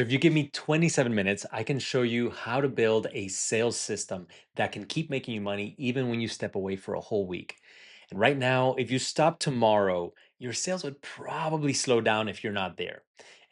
If you give me 27 minutes, I can show you how to build a sales system that can keep making you money even when you step away for a whole week. And right now, if you stop tomorrow, your sales would probably slow down if you're not there.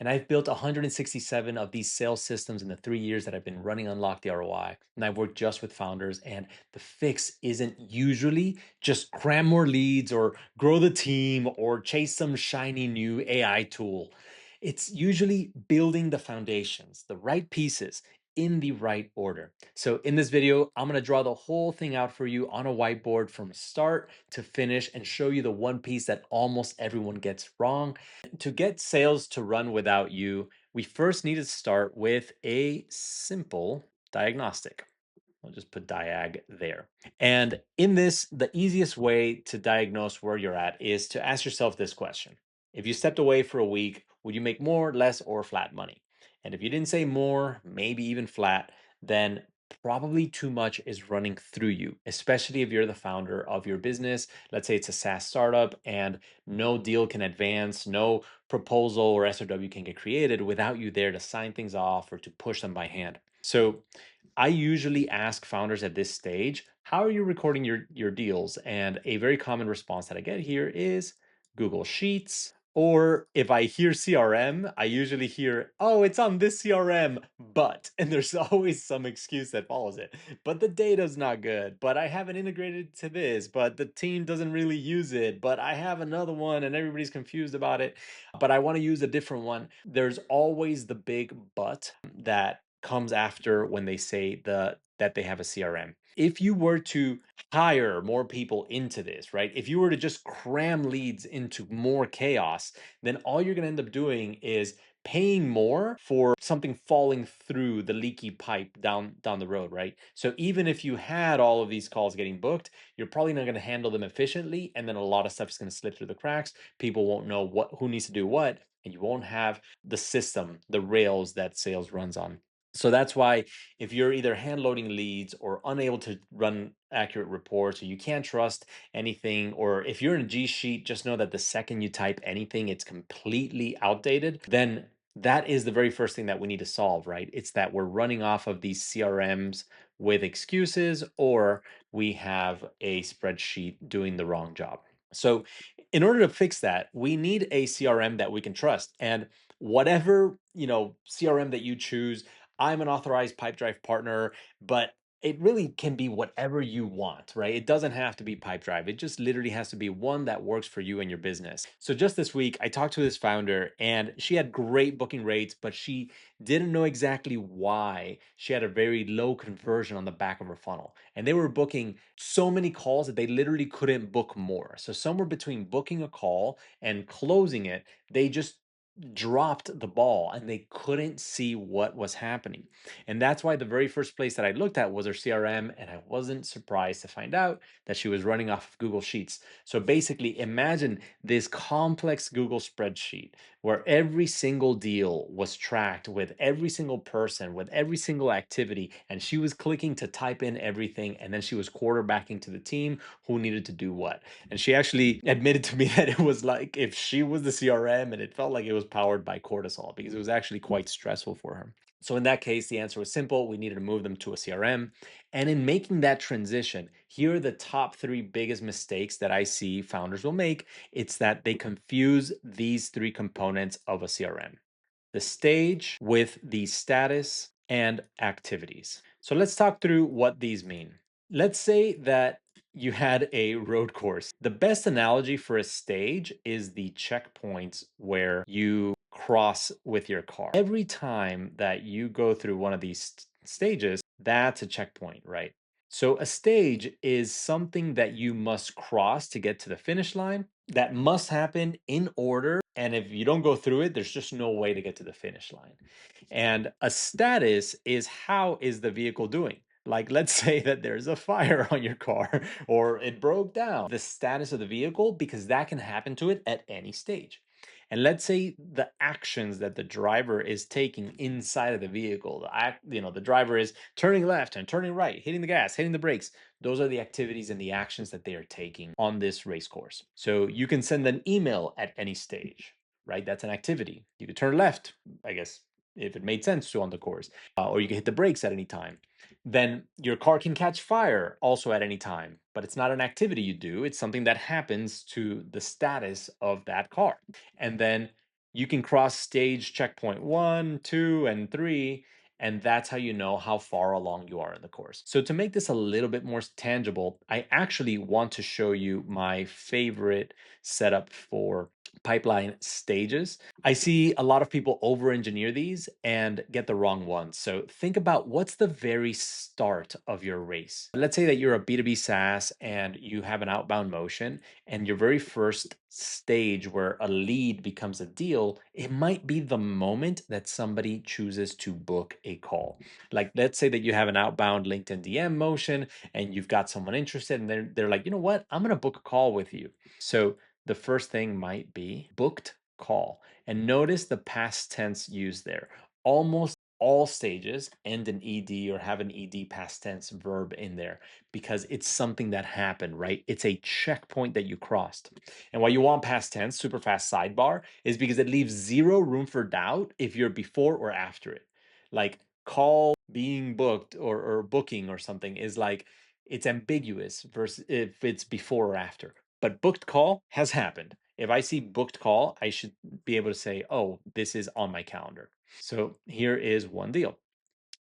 And I've built 167 of these sales systems in the 3 years that I've been running Unlock the ROI. And I've worked just with founders. And the fix isn't usually just cram more leads or grow the team or chase some shiny new AI tool. It's usually building the foundations, the right pieces in the right order. So in this video, I'm gonna draw the whole thing out for you on a whiteboard from start to finish and show you the one piece that almost everyone gets wrong. To get sales to run without you, we first need to start with a simple diagnostic. I'll just put diag there. And in this, the easiest way to diagnose where you're at is to ask yourself this question. If you stepped away for a week, would you make more, less, or flat money? And if you didn't say more, maybe even flat, then probably too much is running through you, especially if you're the founder of your business. Let's say it's a SaaS startup and no deal can advance, no proposal or SOW can get created without you there to sign things off or to push them by hand. So I usually ask founders at this stage, how are you recording your deals? And a very common response that I get here is Google Sheets. Or if I hear CRM, I usually hear, oh, it's on this CRM, but, and there's always some excuse that follows it. But the data's not good, but I haven't integrated to this, but the team doesn't really use it, but I have another one and everybody's confused about it, but I want to use a different one. There's always the big but that comes after when they say that they have a CRM. If you were to hire more people into this, right? If you were to just cram leads into more chaos, then all you're going to end up doing is paying more for something falling through the leaky pipe down the road, right? So even if you had all of these calls getting booked, you're probably not going to handle them efficiently, and then a lot of stuff is going to slip through the cracks. People won't know who needs to do what, and you won't have the system, the rails that sales runs on. So that's why if you're either hand loading leads or unable to run accurate reports, or you can't trust anything, or if you're in a G Sheet, just know that the second you type anything, it's completely outdated, then that is the very first thing that we need to solve, right? It's that we're running off of these CRMs with excuses, or we have a spreadsheet doing the wrong job. So in order to fix that, we need a CRM that we can trust. And whatever, CRM that you choose, I'm an authorized Pipedrive partner, but it really can be whatever you want, right? It doesn't have to be Pipedrive. It just literally has to be one that works for you and your business. So just this week, I talked to this founder and she had great booking rates, but she didn't know exactly why she had a very low conversion on the back of her funnel. And they were booking so many calls that they literally couldn't book more. So somewhere between booking a call and closing it, they just dropped the ball and they couldn't see what was happening. And that's why the very first place that I looked at was her CRM, and I wasn't surprised to find out that she was running off of Google Sheets. So basically, imagine this complex Google spreadsheet where every single deal was tracked with every single person, with every single activity, and she was clicking to type in everything, and then she was quarterbacking to the team who needed to do what. And she actually admitted to me that it was like if she was the CRM, and it felt like it was powered by cortisol because it was actually quite stressful for her. So in that case, the answer was simple. We needed to move them to a CRM. And in making that transition, here are the top three biggest mistakes that I see founders will make. It's that they confuse these three components of a CRM: the stage with the status and activities. So let's talk through what these mean. Let's say that you had a road course. The best analogy for a stage is the checkpoints where you cross with your car. Every time that you go through one of these stages, that's a checkpoint, right? So a stage is something that you must cross to get to the finish line. That must happen in order. And if you don't go through it, there's just no way to get to the finish line. And a status is, how is the vehicle doing? Like, let's say that there's a fire on your car or it broke down. The status of the vehicle, because that can happen to it at any stage. And let's say the actions that the driver is taking inside of the vehicle, the driver is turning left and turning right, hitting the gas, hitting the brakes. Those are the activities and the actions that they are taking on this race course. So you can send an email at any stage, right? That's an activity. You could turn left, I guess. if it made sense to on the course, or you can hit the brakes at any time. Then your car can catch fire also at any time, but it's not an activity you do. It's something that happens to the status of that car. And then you can cross stage checkpoint one, two, and three, and that's how you know how far along you are in the course. So to make this a little bit more tangible, I actually want to show you my favorite setup for pipeline stages. I see a lot of people over engineer these and get the wrong ones. So think about what's the very start of your race. Let's say that you're a B2B SaaS and you have an outbound motion, and your very first stage where a lead becomes a deal, it might be the moment that somebody chooses to book a call. Like, let's say that you have an outbound LinkedIn DM motion and you've got someone interested, and they're like, you know what, I'm going to book a call with you. So the first thing might be booked call. And notice the past tense used there. Almost all stages end in ed or have an ed past tense verb in there because it's something that happened, right? It's a checkpoint that you crossed. And why you want past tense, super fast sidebar, is because it leaves zero room for doubt if you're before or after it. Like, call being booked or booking or something is like, it's ambiguous versus if it's before or after. But booked call has happened. If I see booked call, I should be able to say, oh, this is on my calendar. So here is one deal.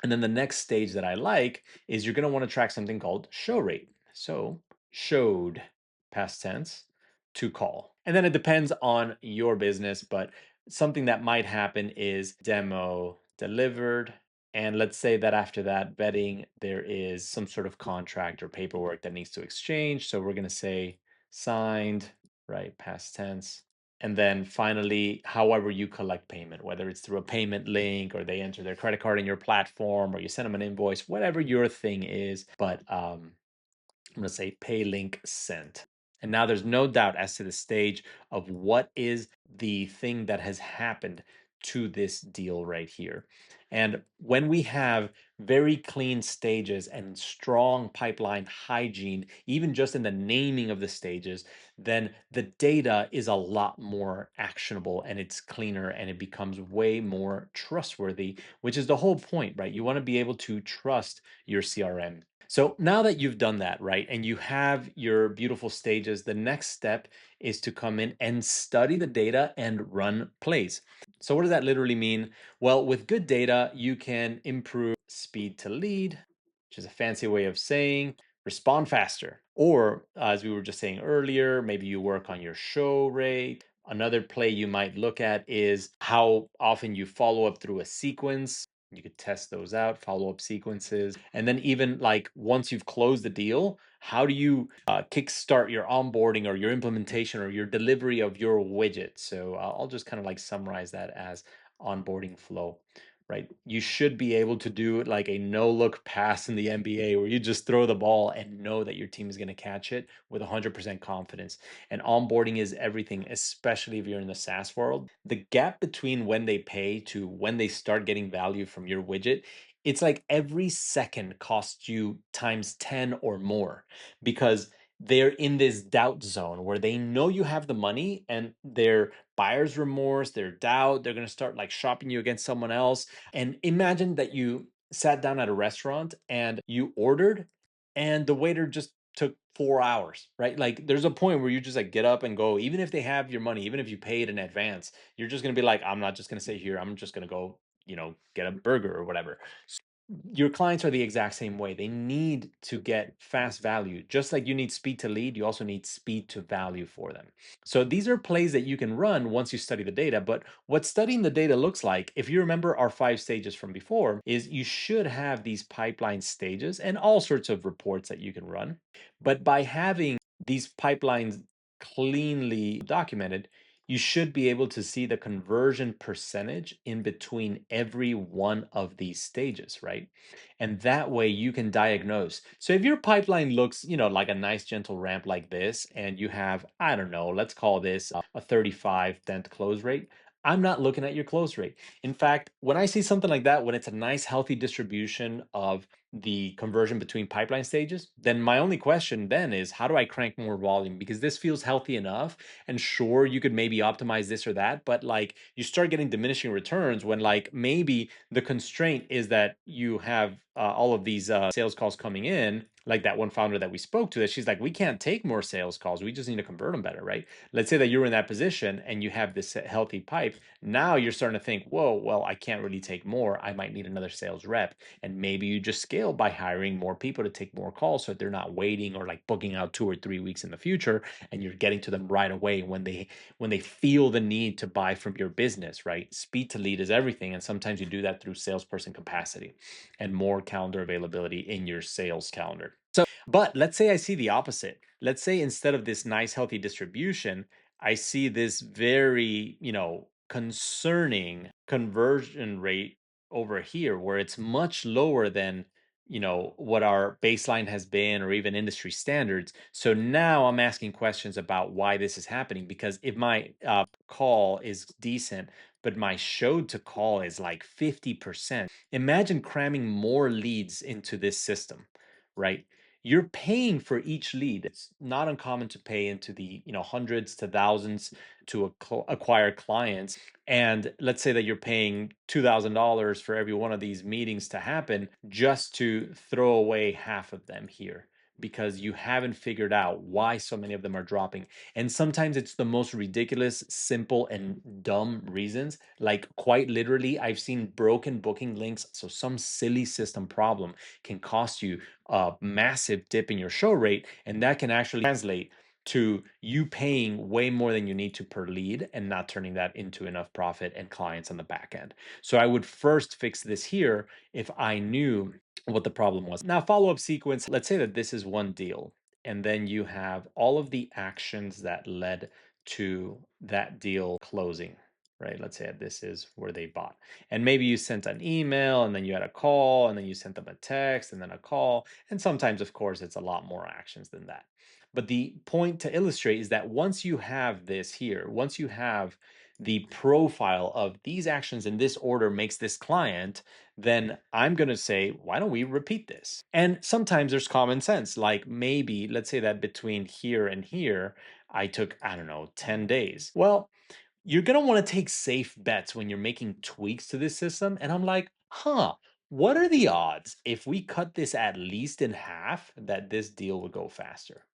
And then the next stage that I like is you're going to want to track something called show rate. So showed, past tense, to call. And then it depends on your business, but something that might happen is demo delivered. And let's say that after that vetting, there is some sort of contract or paperwork that needs to exchange. So we're going to say signed, right? Past tense. And then finally, however you collect payment, whether it's through a payment link or they enter their credit card in your platform or you send them an invoice, whatever your thing is. But I'm going to say pay link sent. And now there's no doubt as to the stage of what is the thing that has happened to this deal right here. And when we have very clean stages and strong pipeline hygiene, even just in the naming of the stages, then the data is a lot more actionable and it's cleaner and it becomes way more trustworthy, which is the whole point, right? You want to be able to trust your CRM. So now that you've done that, right, and you have your beautiful stages, the next step is to come in and study the data and run plays. So what does that literally mean? Well, with good data, you can improve speed to lead, which is a fancy way of saying respond faster. Or as we were just saying earlier, maybe you work on your show rate. Another play you might look at is how often you follow up through a sequence. You could test those out, follow up sequences. And then, even like once you've closed the deal, how do you kickstart your onboarding or your implementation or your delivery of your widget? So I'll just kind of like summarize that as onboarding flow. Right. You should be able to do like a no look pass in the NBA where you just throw the ball and know that your team is going to catch it with 100% confidence. And onboarding is everything, especially if you're in the SaaS world. The gap between when they pay to when they start getting value from your widget, it's like every second costs you times 10 or more because they're in this doubt zone where they know you have the money and their buyer's remorse, their doubt, they're going to start like shopping you against someone else. And imagine that you sat down at a restaurant and you ordered and the waiter just took 4 hours, right? Like, there's a point where you just like get up and go, even if they have your money, even if you paid in advance, you're just going to be like, I'm not just going to stay here. I'm just going to go, get a burger or whatever. Your clients are the exact same way. They need to get fast value. Just like you need speed to lead, you also need speed to value for them. So these are plays that you can run once you study the data. But what studying the data looks like, if you remember our 5 stages from before, is you should have these pipeline stages and all sorts of reports that you can run. But by having these pipelines cleanly documented, you should be able to see the conversion percentage in between every one of these stages, right? And that way you can diagnose. So if your pipeline looks, like a nice gentle ramp like this, and you have, I don't know, let's call this a 35% close rate, I'm not looking at your close rate. In fact, when I see something like that, when it's a nice, healthy distribution of the conversion between pipeline stages, then my only question then is how do I crank more volume? Because this feels healthy enough. And sure, you could maybe optimize this or that, but like you start getting diminishing returns when like maybe the constraint is that you have all of these sales calls coming in, like that one founder that we spoke to, that she's like, we can't take more sales calls. We just need to convert them better, right? Let's say that you're in that position and you have this healthy pipe. Now you're starting to think, whoa, well, I can't really take more. I might need another sales rep. And maybe you just scale by hiring more people to take more calls so they're not waiting or like booking out 2 or 3 weeks in the future, and you're getting to them right away when they feel the need to buy from your business, right? Speed to lead is everything. And sometimes you do that through salesperson capacity and more calendar availability in your sales calendar. But let's say I see the opposite. Let's say instead of this nice, healthy distribution, I see this very, concerning conversion rate over here where it's much lower than, what our baseline has been or even industry standards. So now I'm asking questions about why this is happening because if my call is decent, but my showed to call is like 50%, imagine cramming more leads into this system, right? You're paying for each lead. It's not uncommon to pay into the, hundreds to thousands to acquire clients. And let's say that you're paying $2,000 for every one of these meetings to happen just to throw away half of them here because you haven't figured out why so many of them are dropping. And sometimes it's the most ridiculous, simple, and dumb reasons. Like, quite literally, I've seen broken booking links. So, some silly system problem can cost you a massive dip in your show rate, and that can actually translate to you paying way more than you need to per lead and not turning that into enough profit and clients on the back end. So I would first fix this here if I knew what the problem was. Now, follow-up sequence, let's say that this is one deal, and then you have all of the actions that led to that deal closing, right? Let's say this is where they bought. And maybe you sent an email and then you had a call and then you sent them a text and then a call. And sometimes, of course, it's a lot more actions than that. But the point to illustrate is that once you have this here, once you have the profile of these actions in this order makes this client, then I'm going to say, why don't we repeat this? And sometimes there's common sense. Like maybe, let's say that between here and here, I took, I don't know, 10 days. Well, you're going to want to take safe bets when you're making tweaks to this system. And I'm like, what are the odds if we cut this at least in half that this deal would go faster?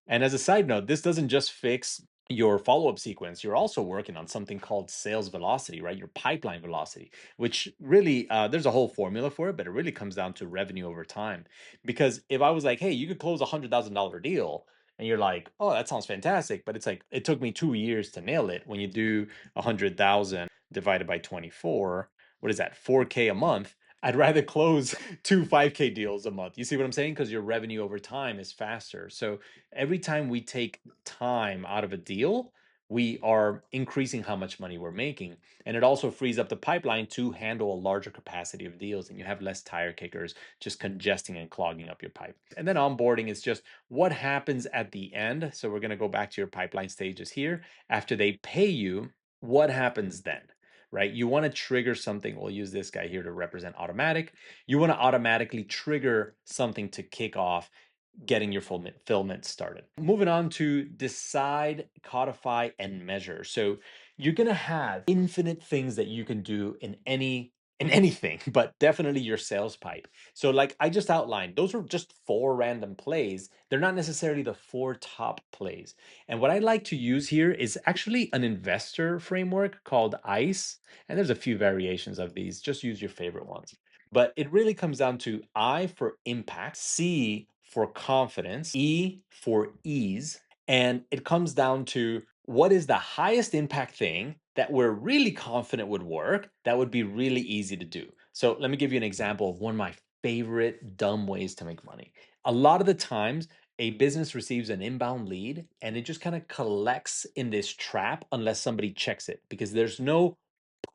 And as a side note, this doesn't just fix your follow-up sequence. You're also working on something called sales velocity, right? Your pipeline velocity, which really, there's a whole formula for it, but it really comes down to revenue over time. Because if I was like, hey, you could close $100,000 deal, and you're like, oh, that sounds fantastic, but it's like it took me 2 years to nail it. When you do 100,000 divided by 24, what is that? 4K a month. I'd rather close two 5K deals a month. You see what I'm saying? Because your revenue over time is faster. So every time we take time out of a deal, we are increasing how much money we're making. And it also frees up the pipeline to handle a larger capacity of deals, and you have less tire kickers just congesting and clogging up your pipe. And then onboarding is just what happens at the end. So we're going to go back to your pipeline stages here. After they pay you, what happens then? Right? You want to trigger something. We'll use this guy here to represent automatic. You want to automatically trigger something to kick off getting your fulfillment started. Moving on to decide, codify, and measure. So you're gonna have infinite things that you can do in anything, but definitely your sales pipe. So like I just outlined, those are just 4 random plays. They're not necessarily the 4 top plays. And what I like to use here is actually an investor framework called ICE. And there's a few variations of these. Just use your favorite ones. But it really comes down to I for impact, C for confidence, E for ease, and it comes down to what is the highest impact thing that we're really confident would work that would be really easy to do. So let me give you an example of one of my favorite dumb ways to make money. A lot of the times, a business receives an inbound lead and it just kind of collects in this trap unless somebody checks it because there's no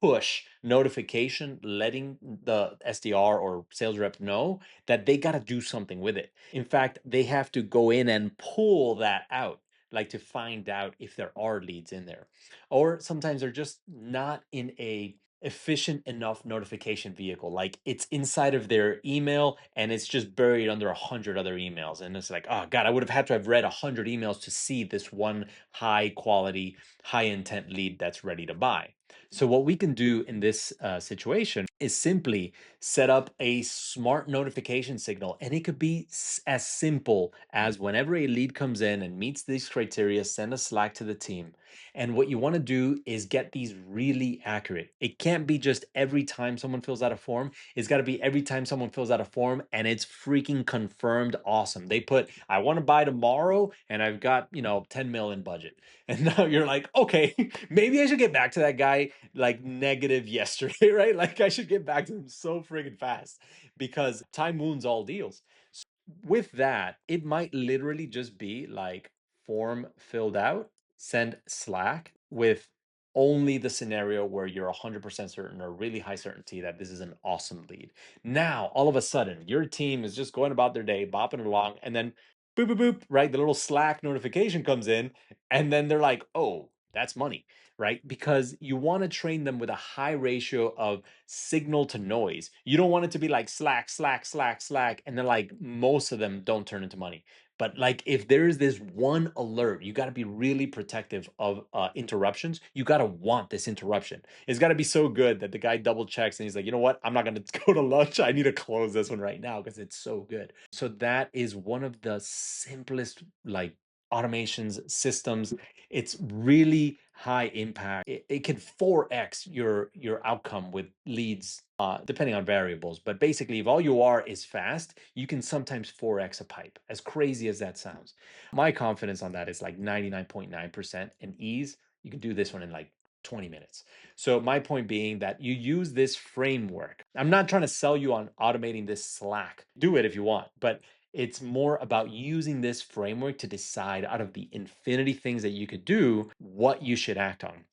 push notification letting the SDR or sales rep know that they got to do something with it. In fact, they have to go in and pull that out. like to find out if there are leads in there. Or sometimes they're just not in a efficient enough notification vehicle. Like it's inside of their email and it's just buried under 100 other emails. And it's like, oh God, I would have had to have read 100 emails to see this one high quality, high intent lead that's ready to buy. So what we can do in this situation is simply set up a smart notification signal. And it could be as simple as whenever a lead comes in and meets these criteria, send a Slack to the team. And what you want to do is get these really accurate. It can't be just every time someone fills out a form. It's got to be every time someone fills out a form and it's freaking confirmed awesome. They put, I want to buy tomorrow and I've got, 10 million budget. And now you're like, okay, maybe I should get back to that guy like negative yesterday, right? Like I should get back to him so friggin' fast because time wounds all deals. So with that, it might literally just be like form filled out, send Slack with only the scenario where you're 100% certain or really high certainty that this is an awesome lead. Now, all of a sudden, your team is just going about their day, bopping along, and then boop, boop, boop, right? The little Slack notification comes in, and then they're like, oh, that's money, right? Because you want to train them with a high ratio of signal to noise. You don't want it to be like Slack, Slack, Slack, Slack, and then like most of them don't turn into money. But like if there is this one alert, you got to be really protective of interruptions. You got to want this interruption. It's got to be so good that the guy double checks and he's like, you know what? I'm not going to go to lunch. I need to close this one right now because it's so good. So that is one of the simplest like automations systems. It's really high impact. It can 4x your outcome with leads, depending on variables. But basically, if all you are is fast, you can sometimes 4x a pipe, as crazy as that sounds. My confidence on that is like 99.9%. And ease, you can do this one in like 20 minutes. So my point being that you use this framework. I'm not trying to sell you on automating this Slack. Do it if you want, but it's more about using this framework to decide out of the infinity things that you could do, what you should act on.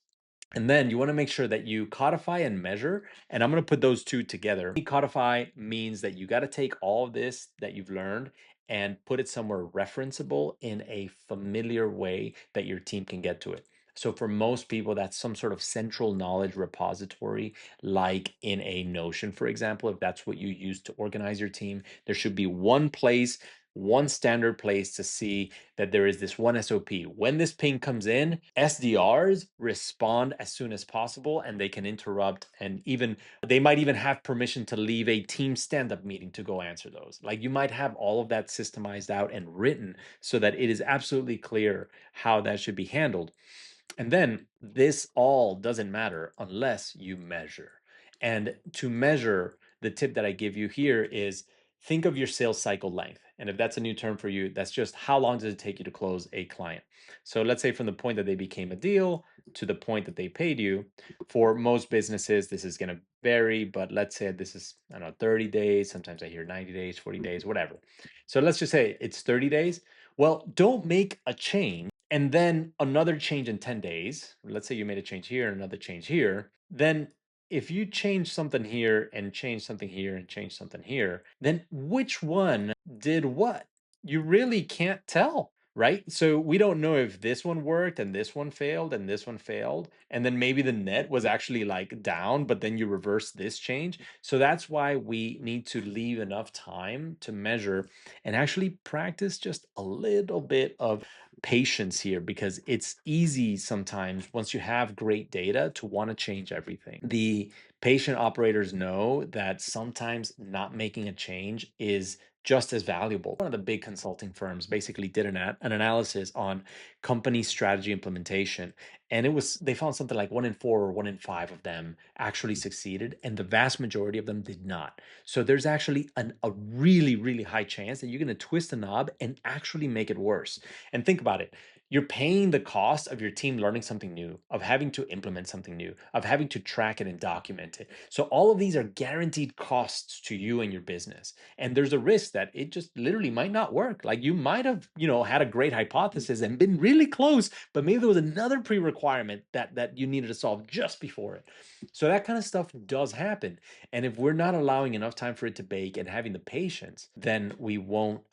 And then you want to make sure that you codify and measure. And I'm going to put those two together. Codify means that you got to take all of this that you've learned and put it somewhere referenceable in a familiar way that your team can get to it. So for most people, that's some sort of central knowledge repository, like in a Notion, for example. If that's what you use to organize your team, there should be one place, one standard place to see that there is this one SOP. When this ping comes in, SDRs respond as soon as possible and they can interrupt, and even they might even have permission to leave a team stand-up meeting to go answer those. Like you might have all of that systemized out and written so that it is absolutely clear how that should be handled. And then this all doesn't matter unless you measure. And to measure, the tip that I give you here is think of your sales cycle length. And if that's a new term for you, that's just how long does it take you to close a client? So let's say from the point that they became a deal to the point that they paid you. For most businesses, this is going to vary, but let's say this is, I don't know, 30 days. Sometimes I hear 90 days, 40 days, whatever. So let's just say it's 30 days. Well, don't make a change and then another change in 10 days. Let's say you made a change here, another change here. Then if you change something here and change something here and change something here, then which one did what? You really can't tell, right? So we don't know if this one worked and this one failed and this one failed. And then maybe the net was actually like down, but then you reverse this change. So that's why we need to leave enough time to measure and actually practice just a little bit of patience here, because it's easy sometimes once you have great data to want to change everything. The patient operators know that sometimes not making a change is just as valuable. One of the big consulting firms basically did an analysis on company strategy implementation, and they found something like 1 in 4 or 1 in 5 of them actually succeeded, and the vast majority of them did not. So there's actually a really, really high chance that you're going to twist a knob and actually make it worse. And think about it. You're paying the cost of your team learning something new, of having to implement something new, of having to track it and document it. So all of these are guaranteed costs to you and your business. And there's a risk that it just literally might not work. Like you might have, had a great hypothesis and been really close, but maybe there was another pre-requirement that you needed to solve just before it. So that kind of stuff does happen. And if we're not allowing enough time for it to bake and having the patience, then we won't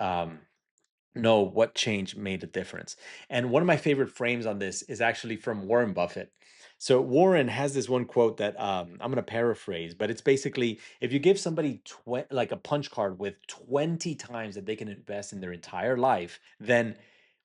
know what change made a difference. And one of my favorite frames on this is actually from Warren Buffett. So Warren has this one quote that I'm going to paraphrase, but it's basically if you give somebody like a punch card with 20 times that they can invest in their entire life, then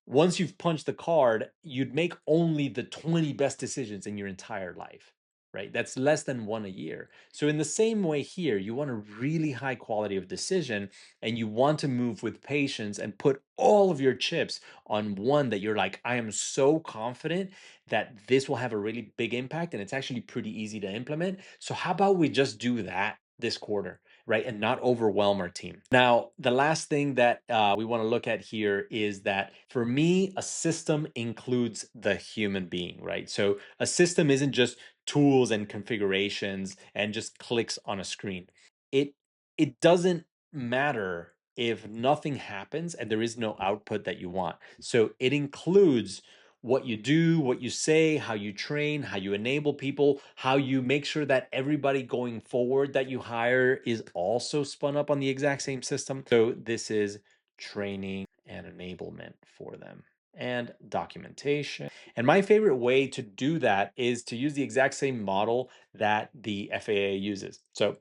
once you've punched the card, you'd make only the 20 best decisions in your entire life, right? That's less than one a year. So in the same way here, you want a really high quality of decision and you want to move with patience and put all of your chips on one that you're like, I am so confident that this will have a really big impact and it's actually pretty easy to implement. So how about we just do that this quarter? Right, and not overwhelm our team. Now, the last thing that we want to look at here is that for me, a system includes the human being, right? So a system isn't just tools and configurations and just clicks on a screen. It it doesn't matter if nothing happens and there is no output that you want. So it includes what you do, what you say, how you train, how you enable people, how you make sure that everybody going forward that you hire is also spun up on the exact same system. So this is training and enablement for them and documentation. And my favorite way to do that is to use the exact same model that the FAA uses. So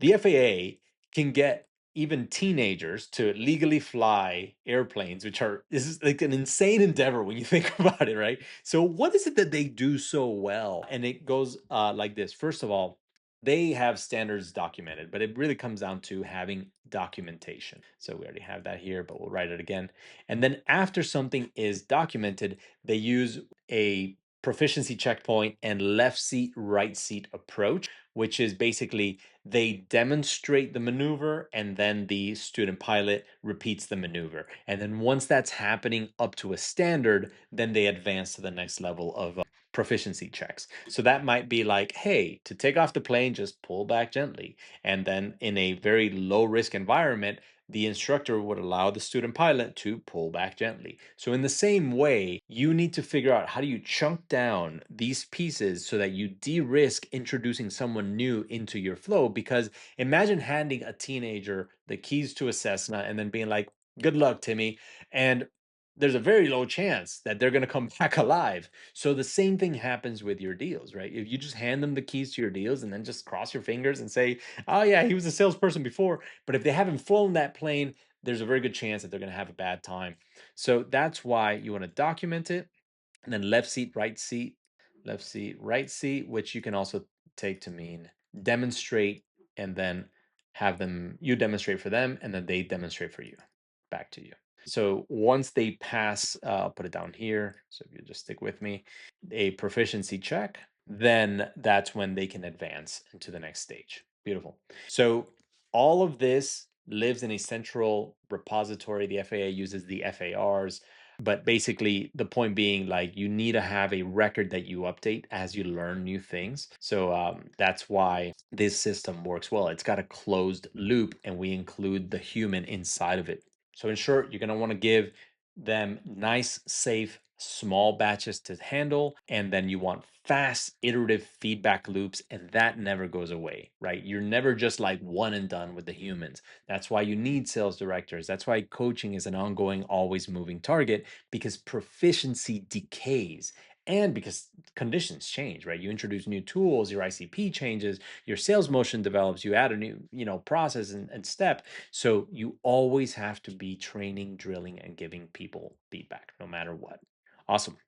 the FAA can get even teenagers to legally fly airplanes, which are this is like an insane endeavor when you think about it, right? So what is it that they do so well? And it goes like this. First of all, they have standards documented, but it really comes down to having documentation. So we already have that here, but we'll write it again. And then after something is documented, they use a proficiency checkpoint and left seat, right seat approach, which is basically they demonstrate the maneuver and then the student pilot repeats the maneuver. And then once that's happening up to a standard, then they advance to the next level of proficiency checks. So that might be like, hey, to take off the plane, just pull back gently. And then in a very low risk environment, the instructor would allow the student pilot to pull back gently. So in the same way, you need to figure out how do you chunk down these pieces so that you de-risk introducing someone new into your flow, because imagine handing a teenager the keys to a Cessna and then being like, good luck, Timmy. And there's a very low chance that they're going to come back alive. So the same thing happens with your deals, right? If you just hand them the keys to your deals and then just cross your fingers and say, oh yeah, he was a salesperson before, but if they haven't flown that plane, there's a very good chance that they're going to have a bad time. So that's why you want to document it. And then left seat, right seat, which you can also take to mean demonstrate and then have them, you demonstrate for them and then they demonstrate for you, back to you. So once they pass, I'll put it down here. So if you just stick with me, a proficiency check, then that's when they can advance into the next stage. Beautiful. So all of this lives in a central repository. The FAA uses the FARs, but basically the point being like you need to have a record that you update as you learn new things. So that's why this system works well. It's got a closed loop and we include the human inside of it. So in short, you're going to want to give them nice, safe, small batches to handle. And then you want fast, iterative feedback loops. And that never goes away, right? You're never just like one and done with the humans. That's why you need sales directors. That's why coaching is an ongoing, always moving target, because proficiency decays and because conditions change, right? You introduce new tools, your ICP changes, your sales motion develops, you add a new, process and step. So you always have to be training, drilling, and giving people feedback no matter what. Awesome.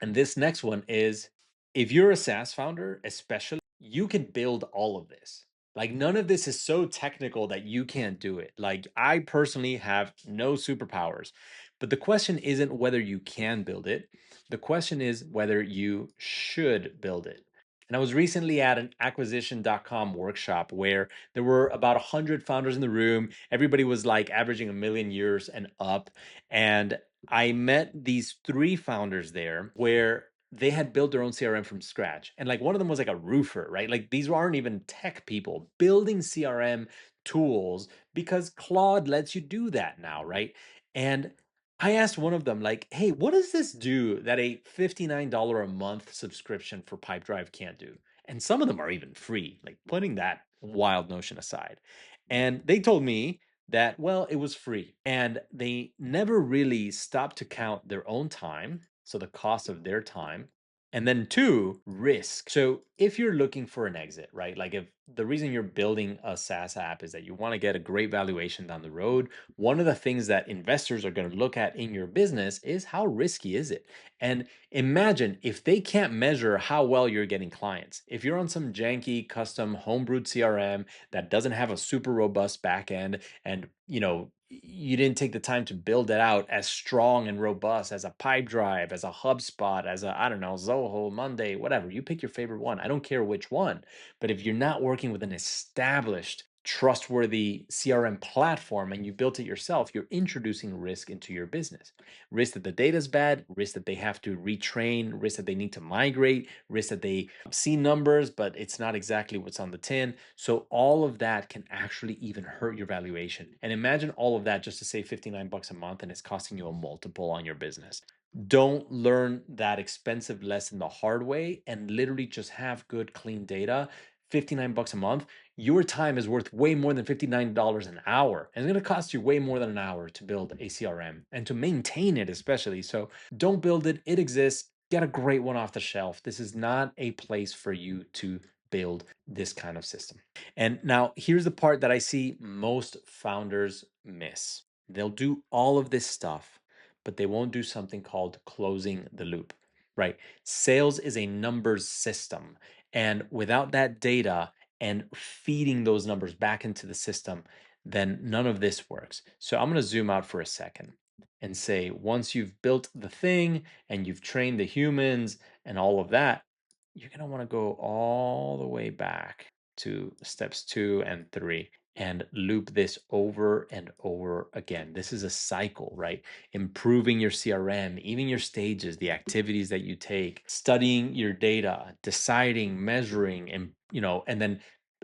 And this next one is if you're a SaaS founder, especially, you can build all of this. Like, none of this is so technical that you can't do it. Like, I personally have no superpowers. But the question isn't whether you can build it, the question is whether you should build it. And I was recently at an acquisition.com workshop where there were about 100 founders in the room. Everybody was like averaging a million years and up. And I met these three founders there where they had built their own CRM from scratch. And like one of them was like a roofer, right? Like these aren't even tech people building CRM tools because Claude lets you do that now, right? And I asked one of them, like, hey, what does this do that a $59 a month subscription for Pipedrive can't do? And some of them are even free, like putting that wild notion aside. And they told me that, well, it was free. And they never really stopped to count their own time, so the cost of their time. And then two, risk. So if you're looking for an exit, right? Like if the reason you're building a SaaS app is that you want to get a great valuation down the road, one of the things that investors are going to look at in your business is how risky is it? And imagine if they can't measure how well you're getting clients. If you're on some janky custom homebrewed CRM that doesn't have a super robust backend, and you didn't take the time to build it out as strong and robust as a Pipedrive, as a HubSpot, as a, I don't know, Zoho, Monday, whatever, you pick your favorite one. I don't care which one. But if you're not working with an established, trustworthy CRM platform and you built it yourself, you're introducing risk into your business. Risk that the data is bad, risk that they have to retrain, risk that they need to migrate, risk that they see numbers, but it's not exactly what's on the tin. So all of that can actually even hurt your valuation. And imagine all of that just to save 59 bucks a month and it's costing you a multiple on your business. Don't learn that expensive lesson the hard way and literally just have good, clean data. 59 bucks a month, your time is worth way more than $59 an hour. And it's going to cost you way more than an hour to build a CRM and to maintain it, especially. So don't build it. It exists. Get a great one off the shelf. This is not a place for you to build this kind of system. And now here's the part that I see most founders miss. They'll do all of this stuff, but they won't do something called closing the loop, right? Sales is a numbers system. And without that data and feeding those numbers back into the system, then none of this works. So I'm going to zoom out for a second and say, once you've built the thing and you've trained the humans and all of that, you're going to want to go all the way back to steps 2 and 3 and loop this over and over again. This is a cycle, right? Improving your CRM, even your stages, the activities that you take, studying your data, deciding, measuring, and then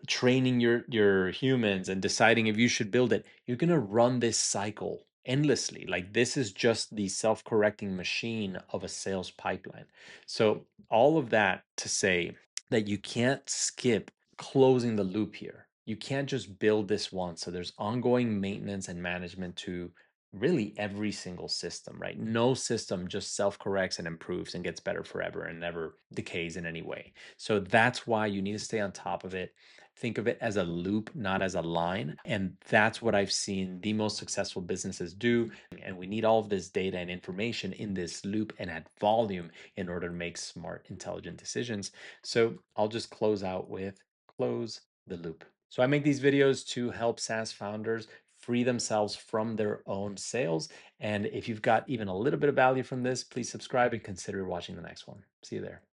training your humans and deciding if you should build it. You're going to run this cycle endlessly. Like this is just the self-correcting machine of a sales pipeline. So all of that to say that you can't skip closing the loop here. You can't just build this once. So there's ongoing maintenance and management to really every single system, right? No system just self-corrects and improves and gets better forever and never decays in any way. So that's why you need to stay on top of it. Think of it as a loop, not as a line. And that's what I've seen the most successful businesses do. And we need all of this data and information in this loop and at volume in order to make smart, intelligent decisions. So I'll just close out with close the loop. So I make these videos to help SaaS founders free themselves from their own sales. And if you've got even a little bit of value from this, please subscribe and consider watching the next one. See you there.